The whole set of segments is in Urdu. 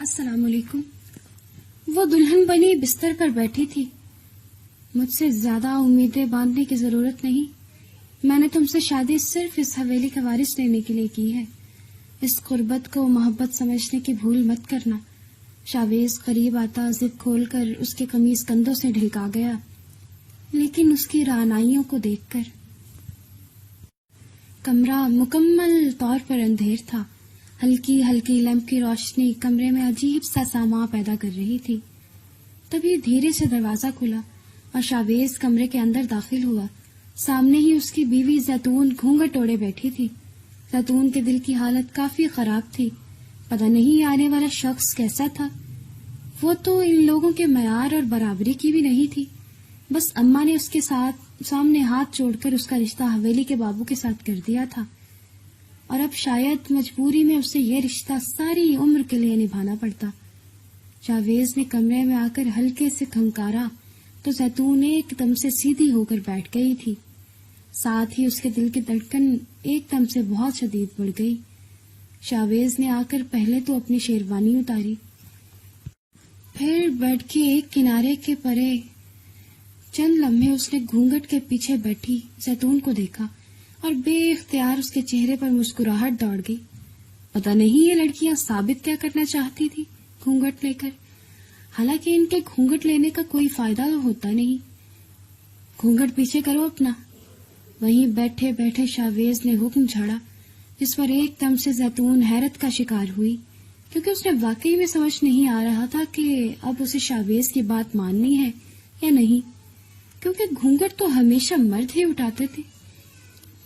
السلام علیکم۔ وہ دلہن بنی بستر پر بیٹھی تھی۔ مجھ سے زیادہ امیدیں باندھنے کی ضرورت نہیں، میں نے تم سے شادی صرف اس حویلی کا وارث لینے کے لیے کی ہے۔ اس قربت کو محبت سمجھنے کی بھول مت کرنا۔ شاویز قریب آتا زپ کھول کر اس کے قمیص کندھوں سے ڈھلکا گیا، لیکن اس کی رعنائیوں کو دیکھ کر کمرہ مکمل طور پر اندھیر تھا۔ ہلکی ہلکی لیمپ کی روشنی کمرے میں عجیب سا ساما پیدا کر رہی تھی۔ تبھی دھیرے سے دروازہ کھلا اور شاویز کمرے کے اندر داخل ہوا۔ سامنے ہی اس کی بیوی زیتون گھونگھٹ اوڑے بیٹھی تھی۔ زیتون کے دل کی حالت کافی خراب تھی۔ پتہ نہیں آنے والا شخص کیسا تھا۔ وہ تو ان لوگوں کے معیار اور برابری کی بھی نہیں تھی۔ بس اماں نے اس کے سامنے ہاتھ جوڑ کر اس کا رشتہ حویلی کے بابو کے ساتھ کر دیا تھا، اور اب شاید مجبوری میں اسے یہ رشتہ ساری عمر کے لیے نبھانا پڑتا۔ شاویز نے کمرے میں آ کر ہلکے سے کھنکارا تو زیتون ایک دم سے سیدھی ہو کر بیٹھ گئی تھی۔ ساتھ ہی اس کے دل کی دھڑکن ایک دم سے بہت شدید بڑھ گئی۔ شاویز نے آ کر پہلے تو اپنی شیروانی اتاری، پھر بیڈ کے ایک کنارے کے پرے چند لمحے اس نے گھونگھٹ کے پیچھے بیٹھی زیتون کو دیکھا اور بے اختیار اس کے چہرے پر مسکراہٹ دوڑ گئی۔ پتہ نہیں یہ لڑکیاں ثابت کیا کرنا چاہتی تھی گھونگھٹ لے کر، حالانکہ ان کے گھونگھٹ لینے کا کوئی فائدہ ہوتا نہیں۔ گھونگھٹ پیچھے کرو اپنا۔ وہیں بیٹھے بیٹھے شاویز نے حکم جھاڑا، جس پر ایک دم سے زیتون حیرت کا شکار ہوئی، کیونکہ اس نے واقعی میں سمجھ نہیں آ رہا تھا کہ اب اسے شاویز کی بات ماننی ہے یا نہیں، کیونکہ گھونگھٹ تو ہمیشہ مرد ہی اٹھاتے تھے۔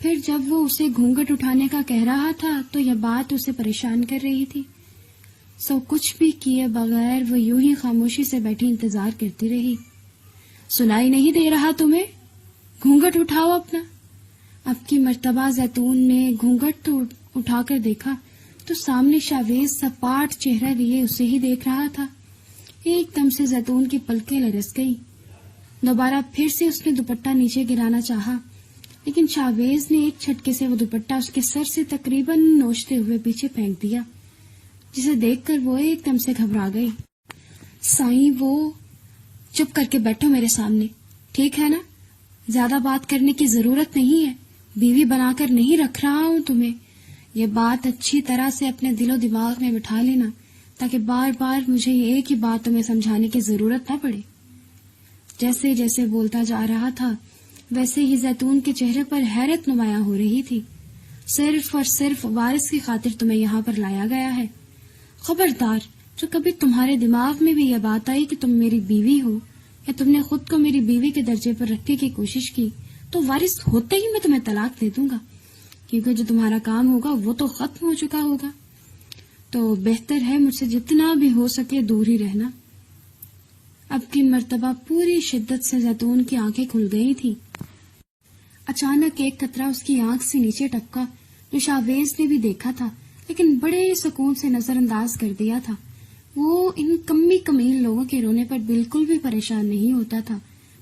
پھر جب وہ اسے گھونگھٹ اٹھانے کا کہہ رہا تھا تو یہ بات اسے پریشان کر رہی تھی۔ سو کچھ بھی کیے بغیر وہ یوں ہی خاموشی سے بیٹھی انتظار کرتی رہی۔ سنائی نہیں دے رہا تمہیں؟ گھونگھٹ اٹھاؤ اپنا۔ اب کی مرتبہ زیتون نے گھونگھٹ تو اٹھا کر دیکھا تو سامنے شاویز سپاٹ چہرہ لیے اسے ہی دیکھ رہا تھا۔ ایک دم سے زیتون کی پلکیں لرز گئی۔ دوبارہ پھر سے اس نے دوپٹہ نیچے گرانا چاہا، لیکن شاویز نے ایک چھٹکے سے وہ دوپٹہ اس کے سر سے تقریباً نوچتے ہوئے پیچھے پھینک دیا، جسے دیکھ کر وہ ایک دم سے گھبرا گئی۔ سائیں وہ چپ کر کے بیٹھو میرے سامنے، ٹھیک ہے نا؟ زیادہ بات کرنے کی ضرورت نہیں ہے، بیوی بنا کر نہیں رکھ رہا ہوں تمہیں۔ یہ بات اچھی طرح سے اپنے دل و دماغ میں بٹھا لینا، تاکہ بار بار مجھے یہ ایک ہی بات تمہیں سمجھانے کی ضرورت نہ پڑے۔ جیسے جیسے بولتا جا رہا تھا ویسے ہی زیتون کے چہرے پر حیرت نمایاں ہو رہی تھی۔ صرف اور صرف وارث کی خاطر تمہیں یہاں پر لایا گیا ہے۔ خبردار، جو کبھی تمہارے دماغ میں بھی یہ بات آئی کہ تم میری بیوی ہو، یا تم نے خود کو میری بیوی کے درجے پر رکھنے کی کوشش کی، تو وارث ہوتے ہی میں تمہیں طلاق دے دوں گا، کیونکہ جو تمہارا کام ہوگا وہ تو ختم ہو چکا ہوگا۔ تو بہتر ہے مجھ سے جتنا بھی ہو سکے دور ہی رہنا۔ اب کی مرتبہ پوری شدت سے زیتون کی آنکھیں کھل گئی تھی۔ اچانک ایک قطرہ اس کی آنکھ سے نیچے ٹپکا، جو شاویز نے بھی دیکھا تھا لیکن بڑے سکون سے نظر انداز کر دیا تھا۔ وہ ان کمی کمیل لوگوں کے رونے پر بالکل بھی پریشان نہیں ہوتا تھا،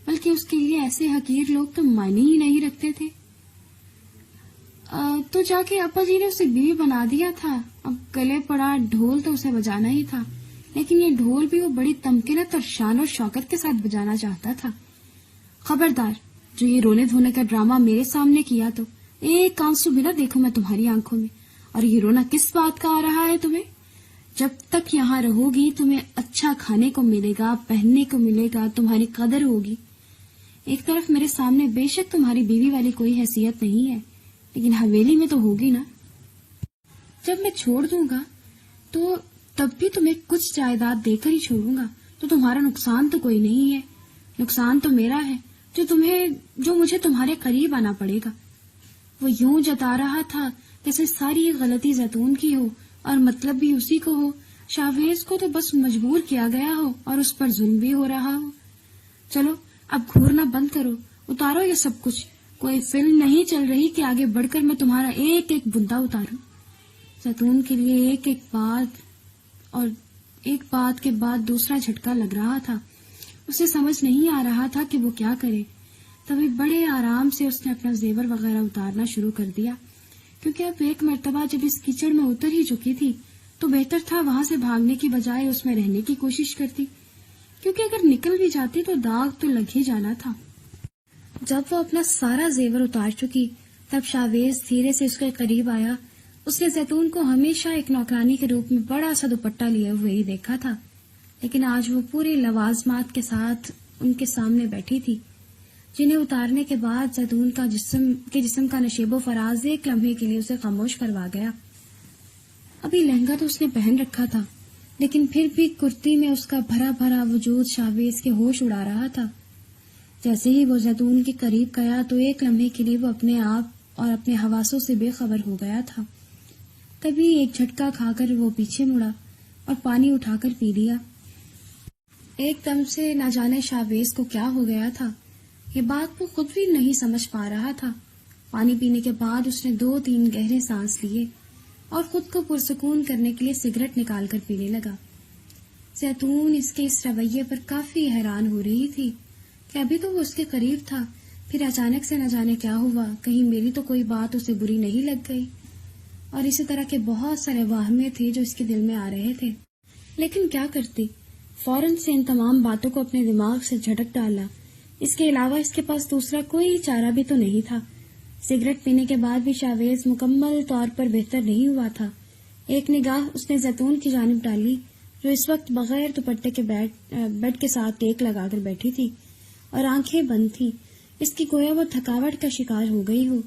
بلکہ اس کے لیے ایسے حقیر لوگ تو معنی ہی نہیں رکھتے تھے۔ تو جا کے ابا جی نے اسے بیوی بنا دیا تھا، اب گلے پڑا ڈھول تو اسے بجانا ہی تھا، لیکن یہ ڈھول بھی وہ بڑی تمکنت اور شان اور شوکت کے ساتھ بجانا چاہتا تھا۔ خبردار، جو یہ رونے دھونے کا ڈرامہ میرے سامنے کیا تو ایک آنسو بھی نہ دیکھوں میں تمہاری آنکھوں میں۔ اور یہ رونا کس بات کا آ رہا ہے تمہیں؟ جب تک یہاں رہو گی تمہیں اچھا کھانے کو ملے گا، پہننے کو ملے گا، تمہاری قدر ہوگی۔ ایک طرف میرے سامنے بے شک تمہاری بیوی والی کوئی حیثیت نہیں ہے، لیکن حویلی میں تو ہوگی نا۔ جب میں چھوڑ دوں گا تو تب بھی تمہیں کچھ جائیداد دے کر ہی چھوڑوں گا، تو تمہارا نقصان تو کوئی نہیں ہے۔ نقصان تو میرا ہے، جو مجھے تمہارے قریب آنا پڑے گا۔ وہ یوں جتا رہا تھا جیسے ساری غلطی زیتون کی ہو اور مطلب بھی اسی کو ہو، شاویز کو تو بس مجبور کیا گیا ہو اور اس پر ظلم بھی ہو رہا ہو۔ چلو اب گھورنا بند کرو، اتارو یہ سب کچھ۔ کوئی فلم نہیں چل رہی کہ آگے بڑھ کر میں تمہارا ایک ایک بندہ اتاروں۔ زیتون کے لیے ایک بات کے بعد دوسرا جھٹکا لگ رہا تھا۔ اسے سمجھ نہیں آ رہا تھا کہ وہ کیا کرے۔ تبھی بڑے آرام سے اس نے اپنا زیور وغیرہ اتارنا شروع کر دیا، کیونکہ اب ایک مرتبہ جب اس کیچڑ میں اتر ہی چکی تھی تو بہتر تھا وہاں سے بھاگنے کی بجائے اس میں رہنے کی کوشش کرتی، کیونکہ اگر نکل بھی جاتی تو داغ تو لگ ہی جانا تھا۔ جب وہ اپنا سارا زیور اتار چکی تب شاویز دھیرے سے اس کے قریب آیا۔ اس نے زیتون کو ہمیشہ ایک نوکرانی کے روپ میں بڑا سا دوپٹہ لیے ہوئے ہی دیکھا تھا، لیکن آج وہ پورے لوازمات کے ساتھ ان کے سامنے بیٹھی تھی، جنہیں اتارنے کے بعد زیتون کا جسم کا نشیب و فراز ایک لمحے کے لیے اسے خاموش کروا گیا۔ ابھی لہنگا تو اس نے پہن رکھا تھا، لیکن پھر بھی کرتی میں اس کا بھرا بھرا وجود شاویز کے ہوش اڑا رہا تھا۔ جیسے ہی وہ زیتون کے قریب گیا تو ایک لمحے کے لیے وہ اپنے آپ اور اپنے حواسوں سے بے خبر ہو گیا تھا۔ تبھی ایک جھٹکا کھا کر وہ پیچھے مڑا اور پانی اٹھا کر پی لیا۔ ایک دم سے نہ جانے شاویز کو کیا ہو گیا تھا، یہ بات وہ خود بھی نہیں سمجھ پا رہا تھا۔ پانی پینے کے بعد اس نے 2-3 گہرے سانس لیے اور خود کو پرسکون کرنے کے لیے سگریٹ نکال کر پینے لگا۔ زیتون اس کے اس رویے پر کافی حیران ہو رہی تھی کہ ابھی تو وہ اس کے قریب تھا، پھر اچانک سے نہ جانے کیا ہوا، کہیں میری تو کوئی بات اسے بری نہیں لگ گئی، اور اسی طرح کے بہت سارے واہمے تھے جو اس کے دل میں آ رہے تھے۔ لیکن کیا کرتی، فوراً سے ان تمام باتوں کو اپنے دماغ سے جھٹک ڈالا۔ اس کے علاوہ اس کے پاس دوسرا کوئی چارہ بھی تو نہیں تھا۔ سگریٹ پینے کے بعد بھی شاویز مکمل طور پر بہتر نہیں ہوا تھا۔ ایک نگاہ اس نے زیتون کی جانب ڈالی جو اس وقت بغیر دوپٹے کے بیڈ کے ساتھ ٹیک لگا کر بیٹھی تھی اور آنکھیں بند تھی، اس کی گویا وہ تھکاوٹ کا شکار ہو گئی ہو۔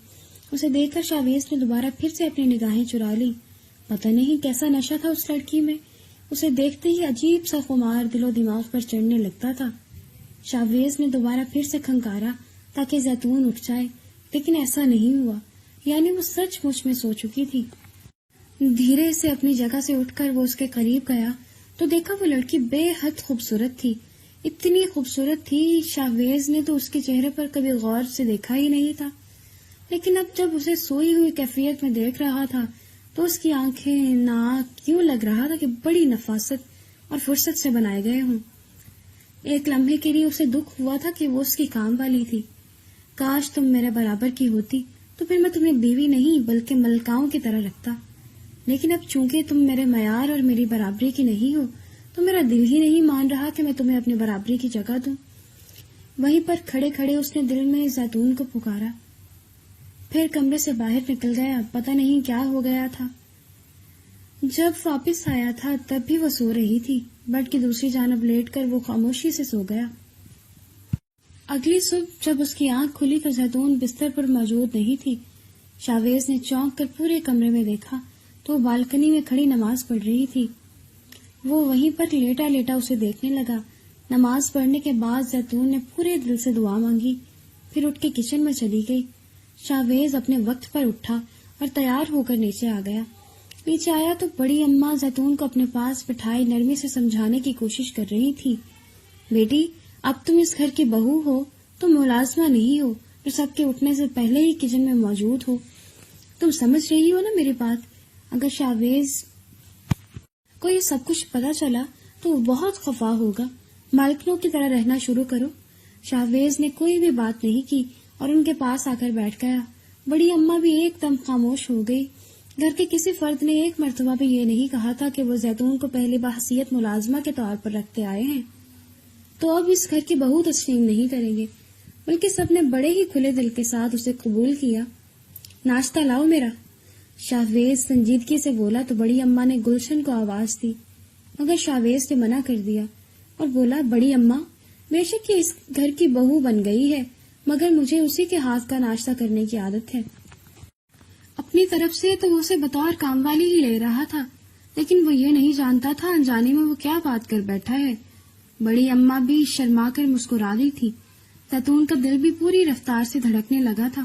اسے دیکھ کر شاویز نے دوبارہ پھر سے اپنی نگاہیں چرا لی۔ پتہ نہیں کیسا نشہ تھا اس لڑکی میں، اسے دیکھتے ہی عجیب سا خمار دل و دماغ پر چڑھنے لگتا تھا۔ شاویز نے دوبارہ پھر سے کھنکارا تاکہ زیتون اٹھ جائے، لیکن ایسا نہیں ہوا، یعنی وہ سچ مچ میں سو چکی تھی۔ دھیرے سے اپنی جگہ سے اٹھ کر وہ اس کے قریب گیا تو دیکھا وہ لڑکی بے حد خوبصورت تھی، اتنی خوبصورت تھی شاویز نے تو اس کے چہرے پر کبھی غور سے دیکھا ہی نہیں تھا، لیکن اب جب اسے سوئی ہوئی کیفیت میں دیکھ رہا تھا تو اس کی آنکھیں، ناک یوں لگ رہا تھا کہ بڑی نفاست اور فرصت سے بنائے گئے ہوں۔ ایک لمحے کے لیے اسے دکھ ہوا تھا کہ وہ اس کی کام والی تھی۔ کاش تم میرے برابر کی ہوتی تو پھر میں تمہیں بیوی نہیں بلکہ ملکاؤں کی طرح رکھتا، لیکن اب چونکہ تم میرے معیار اور میری برابری کی نہیں ہو تو میرا دل ہی نہیں مان رہا کہ میں تمہیں اپنی برابری کی جگہ دوں۔ وہیں پر کھڑے کھڑے اس نے دل میں زیتون کو پکارا، پھر کمرے سے باہر نکل گیا۔ پتہ نہیں کیا ہو گیا تھا۔ جب واپس آیا تھا تب بھی وہ سو رہی تھی، بیڈ کی دوسری جانب لیٹ کر وہ خاموشی سے سو گیا۔ اگلی صبح جب اس کی آنکھ کھلی تو زیتون بستر پر موجود نہیں تھی۔ شاویز نے چونک کر پورے کمرے میں دیکھا تو وہ بالکنی میں کھڑی نماز پڑھ رہی تھی۔ وہ وہیں پر لیٹا لیٹا اسے دیکھنے لگا۔ نماز پڑھنے کے بعد زیتون نے پورے دل سے دعا مانگی، پھر اٹھ کے کچن میں چلی گئی۔ شاویز اپنے وقت پر اٹھا اور تیار ہو کر نیچے آ گیا۔ نیچے آیا تو بڑی اماں زیتون کو اپنے پاس بٹھائے نرمی سے سمجھانے کی کوشش کر رہی تھی۔ بیٹی، اب تم اس گھر کی بہو ہو، تم ملازمہ نہیں ہو جو سب کے اٹھنے سے پہلے ہی کچن میں موجود ہو۔ تم سمجھ رہی ہو نا میری بات؟ اگر شاویز کو یہ سب کچھ پتا چلا تو وہ بہت خفا ہوگا۔ مالکنوں کی طرح رہنا شروع کرو۔ شاویز نے کوئی بھی بات نہیں کی اور ان کے پاس آ کر بیٹھ گیا۔ بڑی اماں بھی ایک دم خاموش ہو گئی۔ گھر کے کسی فرد نے ایک مرتبہ بھی یہ نہیں کہا تھا کہ وہ زیتون کو پہلے بحیثیت ملازمہ کے طور پر رکھتے آئے ہیں تو اب اس گھر کی بہو تسلیم نہیں کریں گے، بلکہ سب نے بڑے ہی کھلے دل کے ساتھ اسے قبول کیا۔ ناشتہ لاؤ میرا، شاویز سنجیدگی سے بولا تو بڑی اماں نے گلشن کو آواز دی، مگر شاویز نے منع کر دیا اور بولا، بڑی اماں، بے شک یہ اس گھر کی بہو بن گئی ہے، مگر مجھے اسی کے ہاتھ کا ناشتہ کرنے کی عادت ہے۔ اپنی طرف سے تو وہ اسے بطور کام والی ہی لے رہا تھا، لیکن وہ یہ نہیں جانتا تھا انجانے میں وہ کیا بات کر بیٹھا ہے۔ بڑی اماں بھی شرما کر مسکرا رہی تھی۔ زیتون کا دل بھی پوری رفتار سے دھڑکنے لگا تھا۔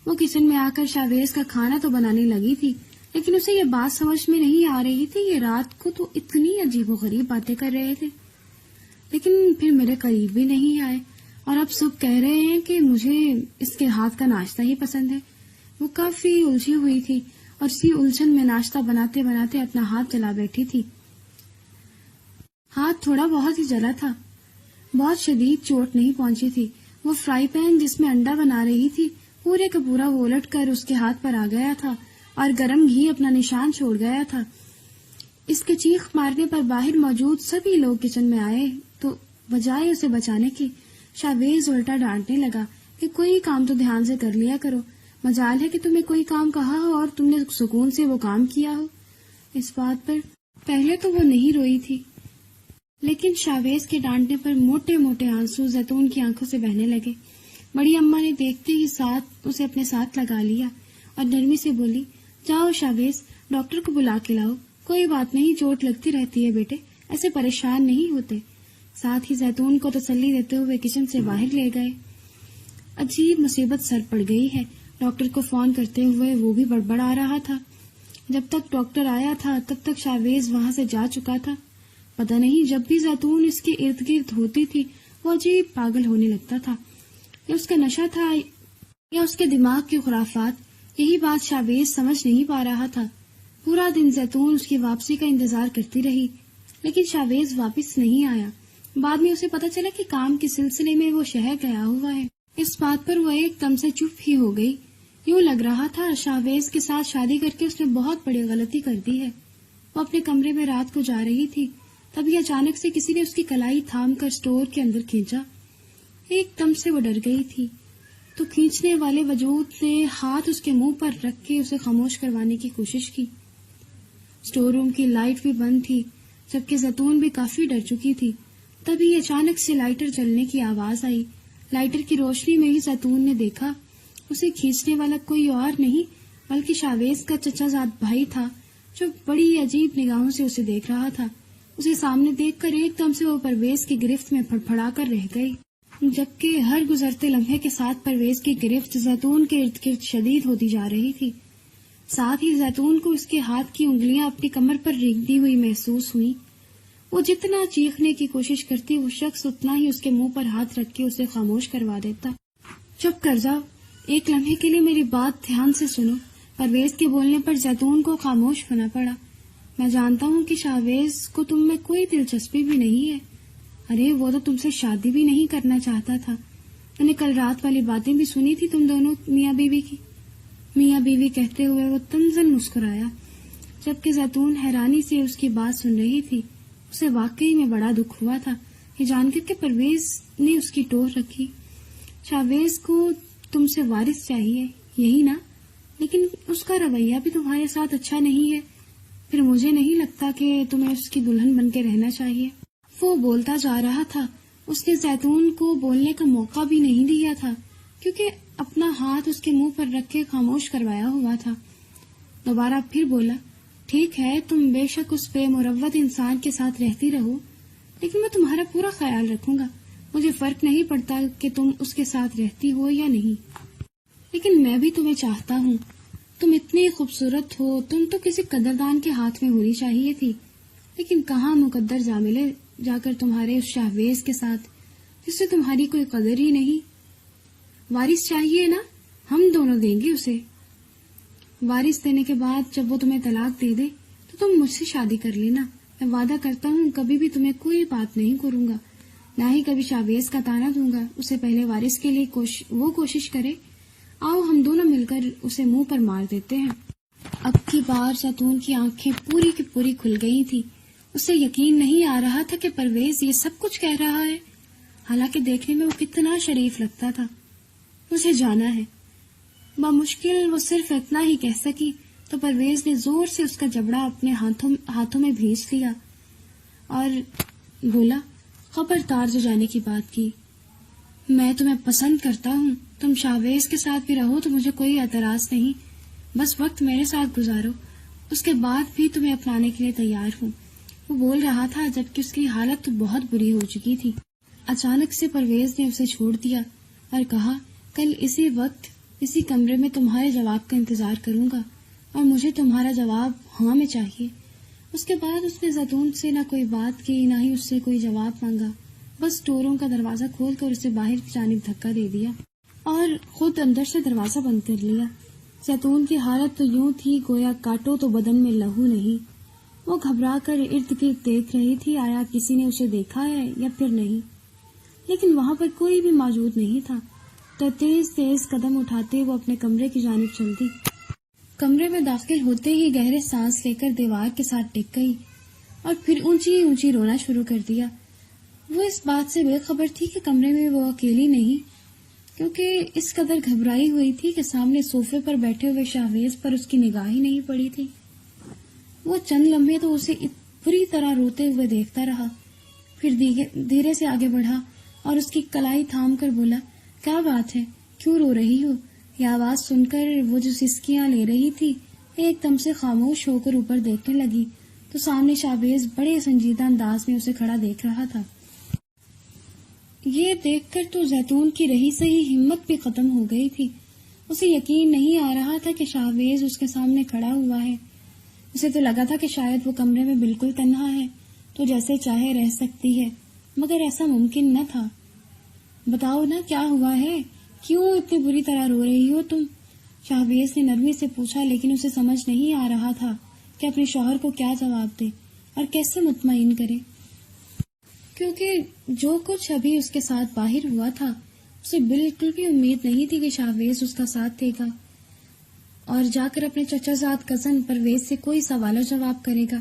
وہ کچن میں آ کر شاویز کا کھانا تو بنانے لگی تھی، لیکن اسے یہ بات سمجھ میں نہیں آ رہی تھی یہ رات کو تو اتنی عجیب و غریب باتیں کر رہے تھے، لیکن پھر میرے قریب بھی نہیں آئے اور اب صبح کہہ رہے ہیں کہ مجھے اس کے ہاتھ کا ناشتہ ہی پسند ہے۔ وہ کافی الجھی ہوئی تھی اور اسی الجھن میں ناشتہ بناتے بناتے اپنا ہاتھ جلا بیٹھی تھی۔ ہاتھ تھوڑا بہت ہی جلا تھا، بہت شدید چوٹ نہیں پہنچی تھی۔ وہ فرائی پین جس میں انڈا بنا رہی تھی پورے کا پورا الٹ کر اس کے ہاتھ پر آ گیا تھا اور گرم گھی اپنا نشان چھوڑ گیا تھا۔ اس کے چیخ مارنے پر باہر موجود سبھی لوگ کچن میں آئے تو بجائے اسے بچانے کی شاویز الٹا ڈانٹنے لگا کہ کوئی کام تو دھیان سے کر لیا کرو، مجال ہے کہ تمہیں کوئی کام کہا ہو اور تم نے سکون سے وہ کام کیا ہو۔ اس بات پر پہلے تو وہ نہیں روئی تھی، لیکن شاویز کے ڈانٹنے پر موٹے موٹے آنسو زیتون کی آنکھوں سے بہنے لگے۔ بڑی اماں نے دیکھتے ہی اسے اپنے ساتھ لگا لیا اور نرمی سے بولی، جاؤ شاویز، ڈاکٹر کو بلا کے لاؤ، کوئی بات نہیں، چوٹ لگتی رہتی ہے بیٹے، ایسے پریشان نہیں ہوتے۔ ساتھ ہی زیتون کو تسلی دیتے ہوئے کچن سے باہر لے گئے۔ عجیب مصیبت سر پڑ گئی ہے، ڈاکٹر کو فون کرتے ہوئے وہ بھی بڑبڑا رہا تھا۔ جب تک ڈاکٹر آیا تھا تب تک شاویز وہاں سے جا چکا تھا۔ پتہ نہیں جب بھی زیتون اس کے ارد گرد ہوتی تھی وہ عجیب پاگل ہونے لگتا تھا، یا اس کا نشہ تھا یا اس کے دماغ کی خرافات، یہی بات شاویز سمجھ نہیں پا رہا تھا۔ پورا دن زیتون اس کی واپسی کا انتظار کرتی رہی، لیکن شاویز واپس نہیں آیا۔ بعد میں اسے پتہ چلا کہ کام کے سلسلے میں وہ شہر گیا ہوا ہے۔ اس بات پر وہ ایک دم سے چپ ہی ہو گئی۔ یوں لگ رہا تھا شاویز کے ساتھ شادی کر کے اس نے بہت بڑی غلطی کر دی ہے۔ وہ اپنے کمرے میں رات کو جا رہی تھی، تبھی اچانک سے کسی نے اس کی کلائی تھام کر اسٹور کے اندر کھینچا۔ ایک دم سے وہ ڈر گئی تھی تو کھینچنے والے وجود نے ہاتھ اس کے منہ پر رکھ کے اسے خاموش کروانے کی کوشش کی۔ اسٹور روم کی لائٹ بھی بند تھی، جبکہ زیتون بھی کافی ڈر چکی تھی۔ تبھی اچانک سے لائٹر جلنے کی آواز آئی۔ لائٹر کی روشنی میں ہی زیتون نے دیکھا اسے کھینچنے والا کوئی اور نہیں بلکہ شاویز کا چچا زاد بھائی تھا، جو بڑی عجیب نگاہوں سے اسے دیکھ رہا تھا۔ اسے سامنے دیکھ کر ایک دم سے وہ پرویز کی گرفت میں پھڑپھڑا کر رہ گئی، جبکہ ہر گزرتے لمحے کے ساتھ پرویز کی گرفت زیتون کے ارد گرد شدید ہوتی جا رہی تھی۔ ساتھ ہی زیتون کو اس کے ہاتھ کی انگلیاں اپنی کمر پر رینگتی ہوئی محسوس ہوئی۔ وہ جتنا چیخنے کی کوشش کرتی وہ شخص اتنا ہی اس کے منہ پر ہاتھ رکھ کے اسے خاموش کروا دیتا۔ چپ کر جاؤ، ایک لمحے کے لیے میری بات دھیان سے سنو۔ پرویز کے بولنے پر زیتون کو خاموش ہونا پڑا۔ میں جانتا ہوں کہ شاویز کو تم میں کوئی دلچسپی بھی نہیں ہے۔ ارے وہ تو تم سے شادی بھی نہیں کرنا چاہتا تھا۔ میں نے کل رات والی باتیں بھی سنی تھی تم دونوں میاں بیوی کی۔ میاں بیوی کہتے ہوئے وہ تنزن مسکرایا، جبکہ زیتون حیرانی سے اس کی بات سن رہی تھی۔ اسے واقعی میں بڑا دکھ ہوا تھا یہ جان کر کہ پرویز نے اس کی ٹوہ رکھی۔ شاویز کو تم سے وارث چاہیے، یہی نا؟ لیکن اس کا رویہ بھی تمہارے ساتھ اچھا نہیں ہے۔ پھر مجھے نہیں لگتا کہ تمہیں اس کی دلہن بن کے رہنا چاہیے۔ وہ بولتا جا رہا تھا، اس نے زیتون کو بولنے کا موقع بھی نہیں دیا تھا، کیونکہ اپنا ہاتھ اس کے منہ پر رکھ کے خاموش کروایا ہوا تھا۔ دوبارہ پھر بولا، ٹھیک ہے تم بے شک اس بے مروت انسان کے ساتھ رہتی رہو، لیکن میں تمہارا پورا خیال رکھوں گا۔ مجھے فرق نہیں پڑتا کہ تم اس کے ساتھ رہتی ہو یا نہیں، لیکن میں بھی تمہیں چاہتا ہوں۔ تم اتنی خوبصورت ہو، تم تو کسی قدردان کے ہاتھ میں ہونی چاہیے تھی، لیکن کہاں مقدر جا ملے جا کر تمہارے اس شاویز کے ساتھ جس سے تمہاری کوئی قدر ہی نہیں۔ وارث چاہیے نا، ہم دونوں دیں گے اسے۔ وارث دینے کے بعد جب وہ تمہیں طلاق دے دے تو تم مجھ سے شادی کر لینا۔ میں وعدہ کرتا ہوں کبھی بھی تمہیں کوئی بات نہیں کروں گا، نہ ہی کبھی شاویز کا تانا دوں گا۔ اسے پہلے وارث کے لیے وہ کوشش کرے۔ آؤ ہم دونوں مل کر اسے منہ پر مار دیتے ہیں۔ اب کی بار زیتون کی آنکھیں پوری کی پوری کھل گئی تھی۔ اسے یقین نہیں آ رہا تھا کہ پرویز یہ سب کچھ کہہ رہا ہے، حالانکہ دیکھنے میں وہ کتنا شریف لگتا تھا۔ مجھے جانا ہے، بمشکل وہ صرف اتنا ہی کہہ سکی تو پرویز نے زور سے اس کا جبڑا اپنے ہاتھوں میں بھینچ لیا اور بولا، خبردار جو جانے کی بات کی، میں تمہیں پسند کرتا ہوں۔ تم شاویز کے ساتھ بھی رہو تو مجھے کوئی اعتراض نہیں، بس وقت میرے ساتھ گزارو، اس کے بعد بھی تمہیں اپنانے کے لیے تیار ہوں۔ وہ بول رہا تھا جبکہ اس کی حالت تو بہت بری ہو چکی تھی۔ اچانک سے پرویز نے اسے چھوڑ دیا اور کہا، کل اسی وقت اسی کمرے میں تمہارے جواب کا انتظار کروں گا، اور مجھے تمہارا جواب ہاں میں چاہیے۔ اس کے بعد اس نے زیتون سے نہ کوئی بات کی نہ ہی اس سے کوئی جواب مانگا، بس ڈوروں کا دروازہ کھول کر اسے باہر کی جانب دھکا دے دیا اور خود اندر سے دروازہ بند کر لیا۔ زیتون کی حالت تو یوں تھی گویا کاٹو تو بدن میں لہو نہیں۔ وہ گھبرا کر ارد گرد دیکھ رہی تھی آیا کسی نے اسے دیکھا ہے یا پھر نہیں، لیکن وہاں پر کوئی بھی موجود نہیں تھا۔ تو تیز تیز قدم اٹھاتے وہ اپنے کمرے کی جانب چل دی۔ کمرے میں داخل ہوتے ہی گہرے سانس لے کر دیوار کے ساتھ ٹک گئی۔ اور پھر اونچی اونچی رونا شروع کر دیا۔ وہ اس بات سے بے خبر تھی کہ کمرے میں وہ اکیلی نہیں، کیونکہ اس قدر گھبرائی ہوئی تھی کہ سامنے صوفے پر بیٹھے ہوئے شاہویز پر اس کی نگاہ ہی نہیں پڑی تھی۔ وہ چند لمحے تو اسے بری طرح روتے ہوئے دیکھتا رہا، پھر دھیرے سے آگے بڑھا اور اس کی کلائی تھام کر بولا، کیا بات ہے، کیوں رو رہی ہو؟ یہ آواز سن کر وہ جو سسکیاں لے رہی تھی ایک دم سے خاموش ہو کر اوپر دیکھنے لگی تو سامنے شاہویز بڑے سنجیدہ انداز میں اسے کھڑا دیکھ رہا تھا۔ یہ دیکھ کر تو زیتون کی رہی سہی ہمت بھی ختم ہو گئی تھی۔ اسے یقین نہیں آ رہا تھا کہ شاہویز اس کے سامنے کھڑا ہوا ہے۔ اسے تو لگا تھا کہ شاید وہ کمرے میں بالکل تنہا ہے تو جیسے چاہے رہ سکتی ہے، مگر ایسا ممکن نہ تھا۔ بتاؤ نا کیا ہوا ہے، کیوں اتنی بری طرح رو رہی ہو تم؟ شاہویز نے نرمی سے پوچھا، لیکن اسے سمجھ نہیں آ رہا تھا کہ اپنے شوہر کو کیا جواب دے اور کیسے مطمئن کرے، کیونکہ جو کچھ ابھی اس کے ساتھ باہر ہوا تھا اسے بالکل بھی امید نہیں تھی کہ شاہویز اس کا ساتھ دے گا اور جا کر اپنے چچا زاد کزن پرویز سے کوئی سوال و جواب کرے گا۔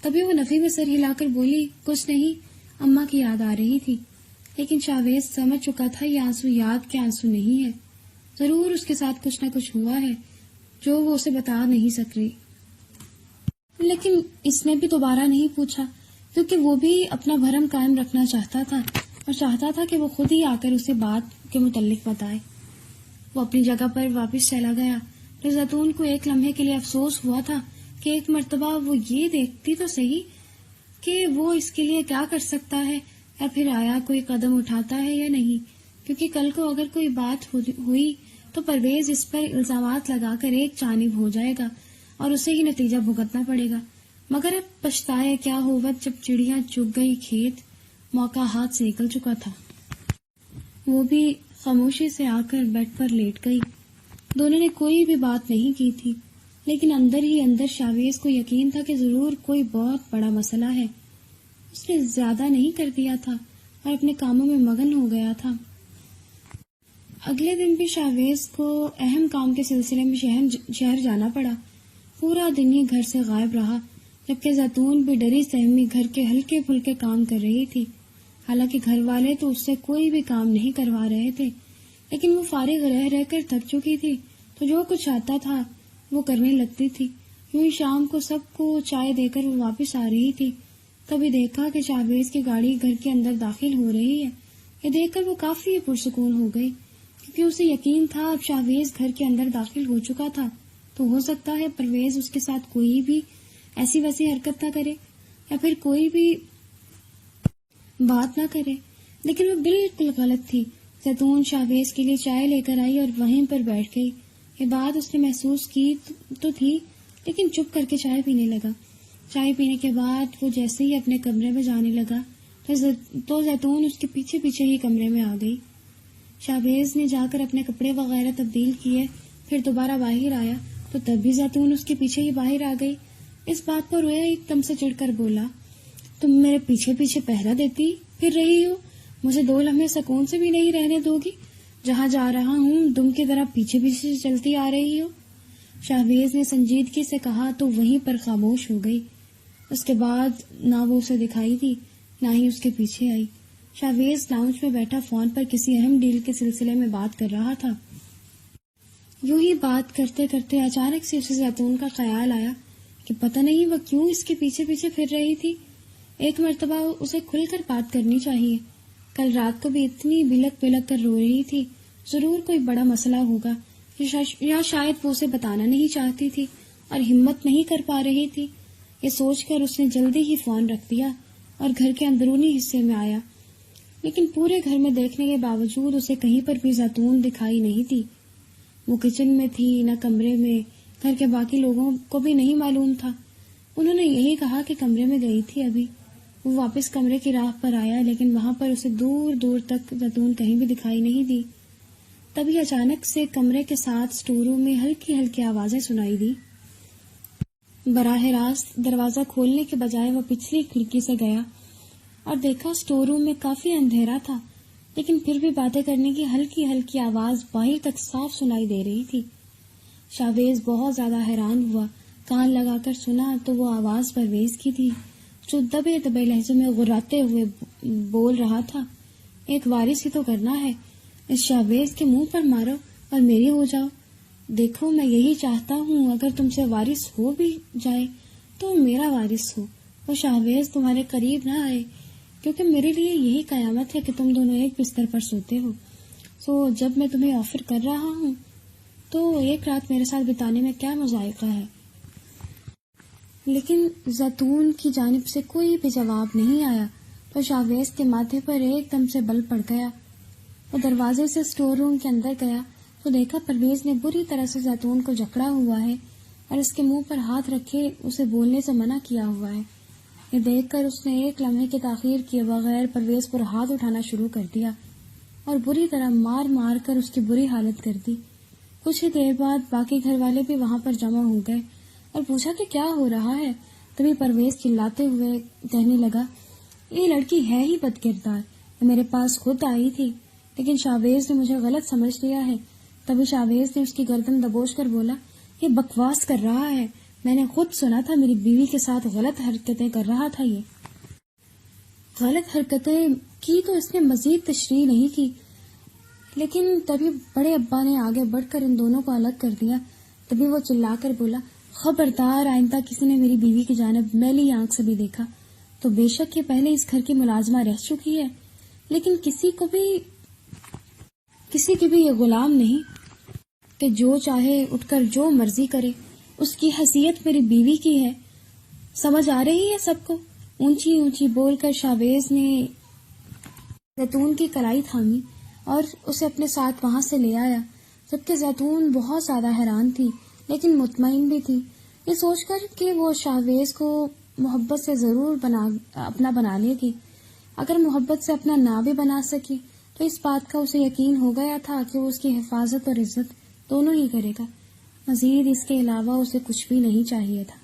تبھی وہ نفی میں سر ہلا کر بولی، کچھ نہیں، اماں کی یاد آ رہی تھی۔ لیکن شاہویز سمجھ چکا تھا یہ آنسو یاد کے آنسو نہیں ہے، ضرور اس کے ساتھ کچھ نہ کچھ ہوا ہے جو وہ اسے بتا نہیں سک رہی۔ لیکن اس نے بھی دوبارہ نہیں پوچھا، کیونکہ وہ بھی اپنا بھرم قائم رکھنا چاہتا تھا اور چاہتا تھا کہ وہ خود ہی آ کر اسے بات کے متعلق بتائے۔ وہ اپنی جگہ پر واپس چلا گیا۔ تو زیتون کو ایک لمحے کے لیے افسوس ہوا تھا کہ ایک مرتبہ وہ یہ دیکھتی تو صحیح کہ وہ اس کے لیے کیا کر سکتا ہے، یا پھر آیا کوئی قدم اٹھاتا ہے یا نہیں، کیونکہ کل کو اگر کوئی بات ہوئی تو پرویز اس پر الزامات لگا کر ایک جانب ہو جائے گا اور اسے ہی نتیجہ بھگتنا پڑے گا۔ مگر اب پچھتائے کیا ہوگا جب چڑیاں چگ گئی کھیت، موقع ہاتھ سے نکل چکا تھا۔ وہ بھی خاموشی سے آ کر بیڈ پر لیٹ گئی۔ دونوں نے کوئی بھی بات نہیں کی تھی، لیکن اندر ہی اندر شاہویز کو یقین تھا کہ ضرور کوئی بہت بڑا مسئلہ ہے۔ اس نے زیادہ نہیں کر دیا تھا اور اپنے کاموں میں مگن ہو گیا تھا۔ اگلے دن بھی شاہویز کو اہم کام کے سلسلے میں شہر جانا پڑا۔ پورا دن ہی گھر سے غائب رہا، جبکہ زیتون بھی ڈری سہمی گھر کے ہلکے پھلکے کام کر رہی تھی۔ حالانکہ گھر والے تو اس سے کوئی بھی کام نہیں کروا رہے تھے، لیکن وہ فارغ رہ رہ کر تھک چکی تھی تو جو کچھ آتا تھا وہ کرنے لگتی تھی۔ یوں ہی شام کو سب کو چائے دے کر وہ واپس آ رہی تھی، تبھی دیکھا کہ شاہویز کی گاڑی گھر کے اندر داخل ہو رہی ہے۔ یہ دیکھ کر وہ کافی پرسکون ہو گئی، کیونکہ اسے یقین تھا اب شاہویز گھر کے اندر داخل ہو چکا تھا تو ہو سکتا ہے پرویز اس کے ساتھ کوئی بھی ایسی ویسی حرکت نہ کرے یا پھر کوئی بھی بات نہ کرے۔ لیکن وہ بالکل غلط تھی۔ زیتون شاہویز کے لیے چائے لے کر آئی اور وہیں پر بیٹھ گئی۔ یہ بات اس نے محسوس کی تو تھی، لیکن چپ کر کے چائے پینے لگا۔ چائے پینے کے بعد وہ جیسے ہی اپنے کمرے میں جانے لگا تو زیتون اس کے پیچھے پیچھے ہی کمرے میں آ گئی۔ شاہویز نے جا کر اپنے کپڑے وغیرہ تبدیل کیے، پھر دوبارہ باہر آیا تو تب بھی زیتون اس کے پیچھے ہی باہر آ گئی۔ اس بات پر رویا ایک دم سے چڑھ کر بولا، تم میرے پیچھے پیچھے پہرا دیتی پھر رہی ہو، مجھے 2 لمحے سکون سے بھی نہیں رہنے دو گی؟ جہاں جا رہا ہوں دم کی طرح پیچھے پیچھے چلتی آ رہی ہو۔ شاہویز نے سنجیدگی سے کہا تو وہیں پر خاموش ہو گئی۔ اس کے بعد نہ وہ اسے دکھائی دی نہ ہی اس کے پیچھے آئی۔ شاہویز لاؤنج میں بیٹھا فون پر کسی اہم ڈیل کے سلسلے میں بات کر رہا تھا۔ یوں ہی بات کرتے کرتے اچانک سے اسے زیتون کا خیال آیا کہ پتہ نہیں وہ کیوں اس کے پیچھے پیچھے پھر رہی تھی۔ ایک مرتبہ اسے کھل کر بات کرنی چاہیے۔ کل رات کو بھی اتنی بلک بلک کر رو رہی تھی، ضرور کوئی بڑا مسئلہ ہوگا یا شاید وہ اسے بتانا نہیں چاہتی تھی اور ہمت نہیں کر پا رہی تھی۔ یہ سوچ کر اس نے جلدی ہی فون رکھ دیا اور گھر کے اندرونی حصے میں آیا، لیکن پورے گھر میں دیکھنے کے باوجود اسے کہیں پر بھی زیتون دکھائی نہیں تھی۔ وہ کچن میں تھی نہ کمرے میں، گھر کے باقی لوگوں کو بھی نہیں معلوم تھا۔ انہوں نے یہی کہا کہ کمرے میں گئی تھی ابھی۔ وہ واپس کمرے کی راہ پر آیا، لیکن وہاں پر اسے دور دور تک زیتون کہیں بھی دکھائی نہیں دی۔ تبھی اچانک سے کمرے کے ساتھ اسٹور روم میں ہلکی ہلکی آوازیں سنائی دی۔ براہ راست دروازہ کھولنے کے بجائے وہ پچھلی کھڑکی سے گیا اور دیکھا اسٹور روم میں کافی اندھیرا تھا، لیکن پھر بھی باتیں کرنے کی ہلکی ہلکی آواز باہر تک صاف سنائی دے رہی تھی۔ شاہویز بہت زیادہ حیران ہوا، کان لگا کر سنا تو وہ آواز پرویز کی تھی۔ جو دبے دبے لہجے میں غراتے ہوئے بول رہا تھا، ایک وارث ہی تو کرنا ہے، اس شاہویز کے منہ پر مارو اور میری ہو جاؤ۔ دیکھو میں یہی چاہتا ہوں، اگر تم سے وارث ہو بھی جائے تو میرا وارث ہو، وہ شاہویز تمہارے قریب نہ آئے، کیونکہ میرے لیے یہی قیامت ہے کہ تم دونوں ایک بستر پر سوتے ہو۔ سو جب میں تمہیں آفر کر رہا ہوں تو ایک رات میرے ساتھ بتانے میں کیا مذائقہ ہے؟ لیکن زیتون کی جانب سے کوئی بھی جواب نہیں آیا تو شاہویز کے ماتھے پر ایک دم سے بل پڑ گیا۔ وہ دروازے سے اسٹور روم کے اندر گیا تو دیکھا پرویز نے بری طرح سے زیتون کو جکڑا ہوا ہے اور اس کے منہ پر ہاتھ رکھے اسے بولنے سے منع کیا ہوا ہے۔ یہ دیکھ کر اس نے ایک لمحے کی تاخیر کیے بغیر پرویز پر ہاتھ اٹھانا شروع کر دیا اور بری طرح مار مار کر اس کی بری حالت کر دی۔ کچھ ہی دیر بعد باقی گھر والے بھی وہاں پر جمع ہو گئے اور پوچھا کہ کیا ہو رہا ہے۔ تبھی پرویز چلاتے ہوئے کہنے لگا، یہ لڑکی ہے ہی بد کردار، یہ میرے پاس خود آئی تھی لیکن شاہویز نے مجھے غلط سمجھ لیا ہے۔ تبھی شاہویز نے اس کی گردن دبوچ کر بولا، یہ بکواس کر رہا ہے، میں نے خود سنا تھا میری بیوی کے ساتھ غلط حرکتیں کر رہا تھا۔ یہ غلط حرکتیں کی تو اس نے مزید تشریح نہیں کی، لیکن تبھی بڑے ابا نے آگے بڑھ کر ان دونوں کو الگ کر دیا۔ تبھی وہ چلا کر بولا، خبردار آئندہ کسی نے میری بیوی کی جانب میلی آنکھ سے بھی دیکھا تو بے شک یہ پہلے اس گھر کی ملازمہ رہ چکی ہے، لیکن کسی کی بھی یہ غلام نہیں کہ جو چاہے اٹھ کر جو مرضی کرے، اس کی حیثیت میری بیوی کی ہے، سمجھ آ رہی ہے سب کو؟ اونچی اونچی بول کر شاہویز نے زیتون کی کلائی تھامی اور اسے اپنے ساتھ وہاں سے لے آیا، جبکہ زیتون بہت زیادہ حیران تھی لیکن مطمئن بھی تھی، یہ سوچ کر کہ وہ شاہویز کو محبت سے ضرور اپنا بنا لے گی۔ اگر محبت سے اپنا نہ بھی بنا سکی تو اس بات کا اسے یقین ہو گیا تھا کہ وہ اس کی حفاظت اور عزت دونوں ہی کرے گا، مزید اس کے علاوہ اسے کچھ بھی نہیں چاہیے تھا۔